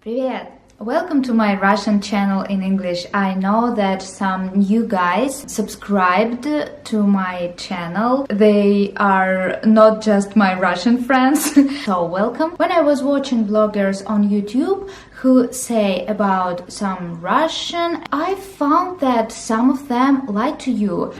Привет! Welcome to my Russian channel in English. I know that some new guys subscribed to my channel. They are not just my Russian friends. So welcome. When I was watching bloggers on YouTube who say about some Russian, I found that some of them lie to you.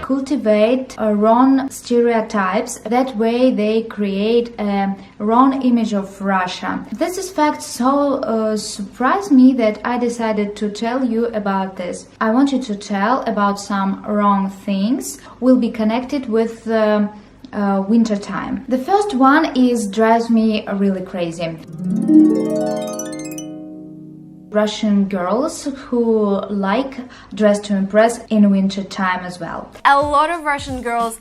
Cultivate wrong stereotypes. That way they create a wrong image of Russia. This is fact so surprised me that I decided to tell you about this. I want you to tell about some wrong things will be connected with winter time. The first one is drives me really crazy. Russian girls who like dress to impress in winter time as well. A lot of Russian girls,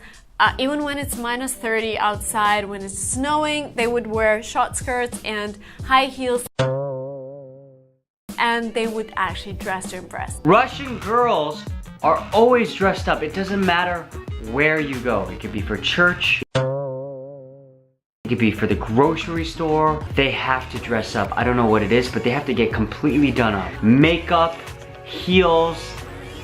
even when it's minus 30 outside, when it's snowing, they would wear short skirts and high heels, and they would actually dress to impress. Russian girls are always dressed up. It doesn't matter where you go. It could be for church, it could be for the grocery store. They have to dress up. I don't know what it is, but they have to get completely done up. Makeup, heels,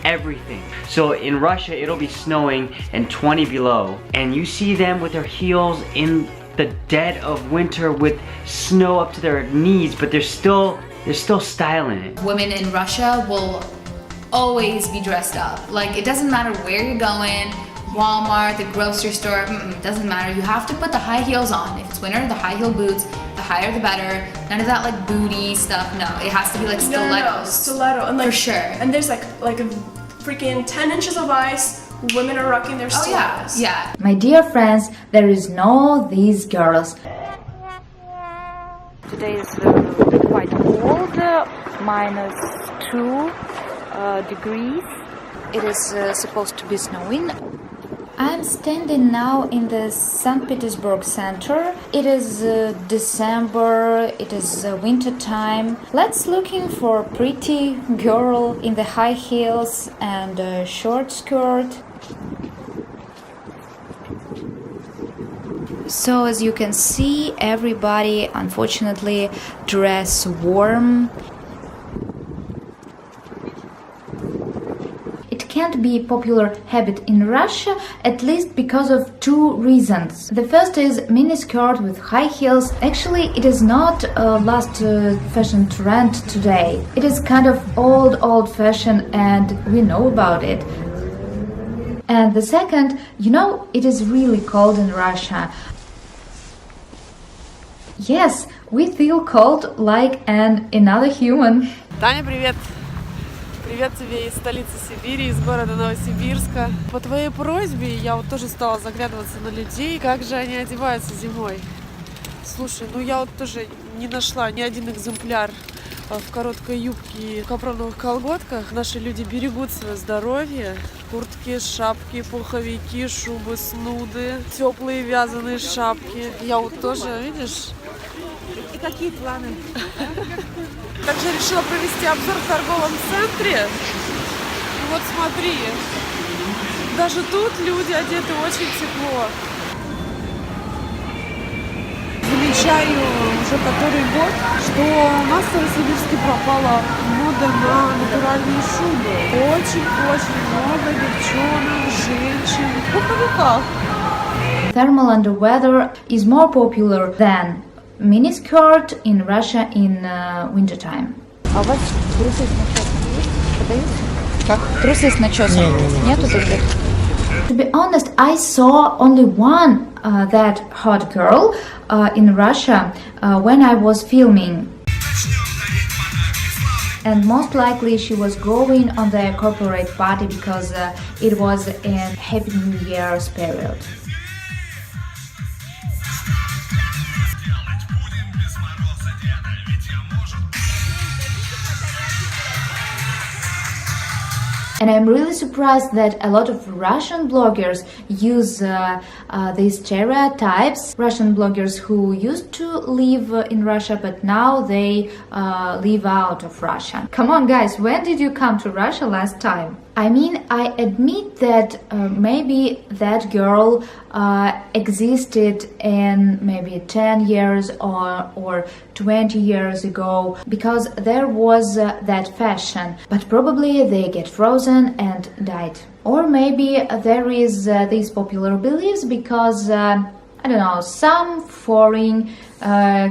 everything. So in Russia, it'll be snowing and 20 below, and you see them with their heels in the dead of winter with snow up to their knees, but they're still styling it. Women in Russia will always be dressed up. Like, it doesn't matter where you're going, Walmart, the grocery store, it doesn't matter. You have to put the high heels on. If it's winter, the high heel boots, the higher the better. None of that like booty stuff, no. It has to be like stilettos. No, stiletto. And like, for sure. And there's like a freaking 10 inches of ice. Women are rocking their stilettos. Yeah. My dear friends, there is no these girls. Today is quite cold, -2 degrees. It is supposed to be snowing. I'm standing now in the St. Petersburg center. It is December, it is winter time. Let's looking for a pretty girl in the high heels and a short skirt. So as you can see, everybody unfortunately dress warm. Can't be a popular habit in Russia, at least because of two reasons. The first is miniskirt with high heels. Actually, it is not a last fashion trend today. It is kind of old fashion, and we know about it. And the second, you know, it is really cold in Russia. Yes, we feel cold like another human. Таня, привет! Привет тебе из столицы Сибири, из города Новосибирска. По твоей просьбе я вот тоже стала заглядываться на людей, как же они одеваются зимой. Слушай, ну я вот тоже не нашла ни один экземпляр в короткой юбке и капроновых колготках. Наши люди берегут свое здоровье. Куртки, шапки, пуховики, шубы, снуды, теплые вязаные шапки. Я вот тоже, видишь? И какие планы? Также решила провести обзор в торговом центре. И вот смотри, даже тут люди одеты очень тепло. Замечаю уже который год, что у нас в Новосибирске пропала мода на натуральные шубы. Очень-очень много девчонок, женщин в пуховиках. Thermal underwear is more popular than miniskirt in Russia in winter time. А у вас трусы с начесом есть? Продаются? Как? Трусы с начесом? Нету таких? To be honest, I saw only one that hot girl in Russia when I was filming. And most likely she was going on the corporate party because it was in Happy New Year's period. And I'm really surprised that a lot of Russian bloggers use these stereotypes. Russian bloggers who used to live in Russia, but now they live out of Russia. Come on, guys, when did you come to Russia last time? I mean, I admit that maybe that girl existed in maybe 10 years or 20 years ago, because there was that fashion, but probably they get frozen and died. Or maybe there is these popular beliefs because I don't know, some foreign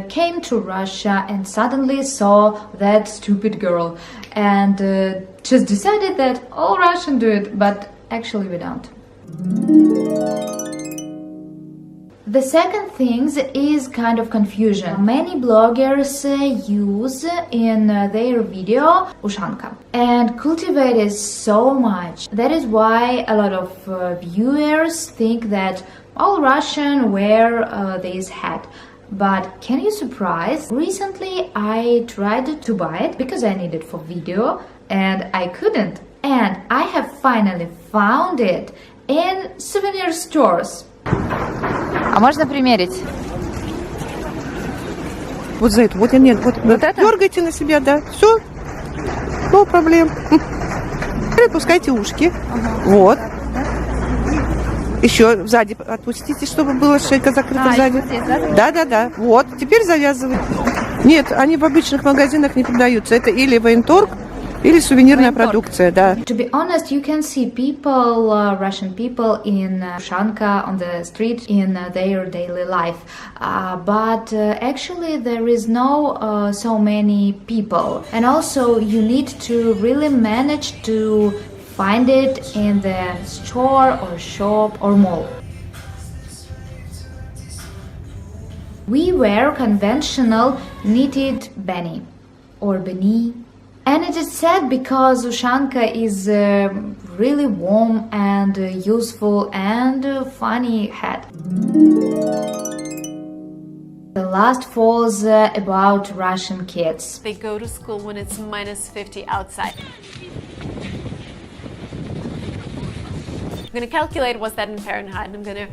came to Russia and suddenly saw that stupid girl and just decided that all Russians do it, but actually we don't. The second thing is kind of confusion. Many bloggers use in their video ushanka and cultivate it so much. That is why a lot of viewers think that all Russians wear this hat. But can you surprise? Recently I tried to buy it because I need it for video and I couldn't. And I have finally found it in souvenir stores. А можно примерить? Вот за это, вот и нет, вот это? Дергайте на себя, да, все, no проблем. Опускайте ушки, вот. Еще сзади отпустите, чтобы была шейка закрыта сзади. Да, вот, теперь завязывай. Нет, они в обычных магазинах не продаются, это или военторг, или сувенирная продукция, да. To be honest, you can see people, Russian people in ushanka on the street in their daily life. But actually there is no so many people. And also you need to really manage to find it in the store or shop or mall. We wear conventional knitted beni or beni. And it is sad because ushanka is a really warm and useful and funny hat. The last falls about Russian kids. They go to school when it's minus 50 outside. I'm gonna calculate what's that in Fahrenheit. I'm gonna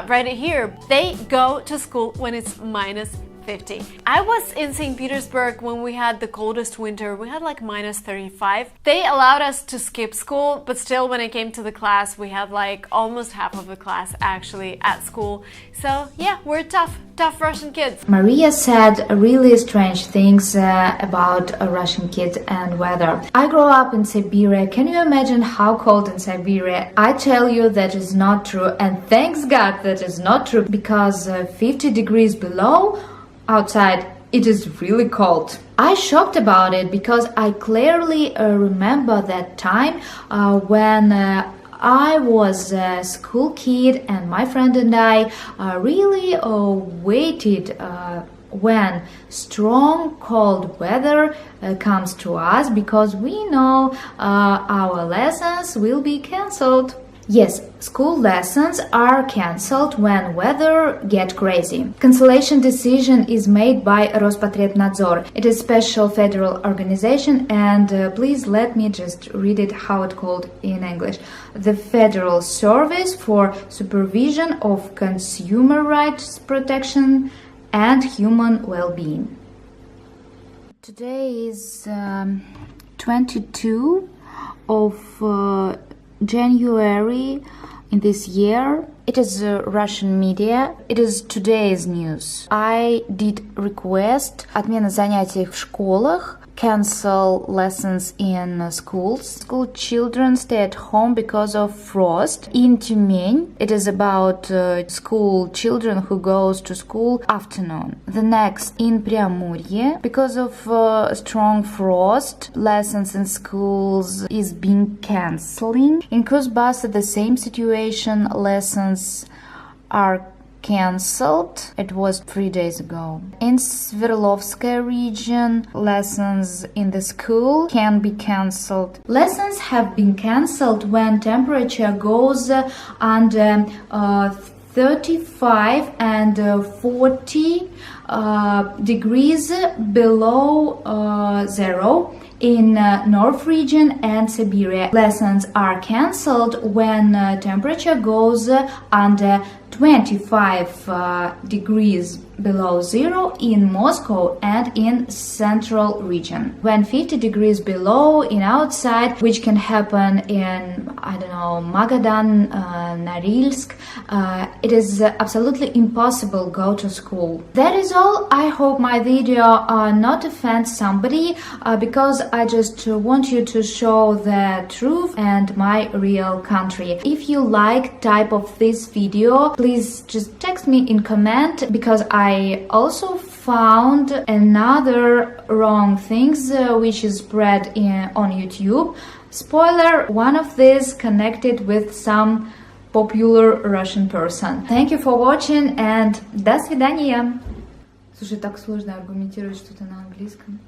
write it here. They go to school when it's minus 50. I was in St. Petersburg when we had the coldest winter. We had like minus 35. They allowed us to skip school, but still when I came to the class, we had like almost half of the class actually at school. So yeah, we're tough Russian kids. Maria said really strange things about Russian kids and weather. I grew up in Siberia. Can you imagine how cold in Siberia? I tell you that is not true, and thanks God that is not true, because 50 degrees below outside it is really cold. I shocked about it because I clearly remember that time when I was a school kid and my friend and I really waited when strong cold weather comes to us, because we know our lessons will be cancelled. Yes, school lessons are cancelled when weather gets crazy. Cancellation decision is made by Rospotrebnadzor. It is a special federal organization, and please let me just read it how it's called in English. The Federal Service for Supervision of Consumer Rights Protection and Human Well-being. Today is 22 of January in this year. It is Russian media. It is today's news. I did request отмена занятий в школах, cancel lessons in schools. School children stay at home because of frost. In Tyumeny, it is about school children who goes to school afternoon. The next in Priamurye, because of strong frost, lessons in schools is being canceling. In Kuzbassa, the same situation, lessons are cancelled. It was 3 days ago. In Sverdlovskaya region, lessons in the school can be cancelled. Lessons have been cancelled when temperature goes under 35 and 40 degrees below zero in North region and Siberia. Lessons are cancelled when temperature goes under 25 degrees below zero in Moscow and in central region. When 50 degrees below in outside, which can happen in, I don't know, Magadan, Norilsk, it is absolutely impossible go to school. That is all. I hope my video not offend somebody, because I just want you to show the truth and my real country. If you like type of this video, please just text me in comment, because I also found another wrong things which is spread on YouTube. Spoiler, one of these connected with some popular Russian person. Thank you for watching and до свидания. Слушай, так сложно аргументировать что-то на английском.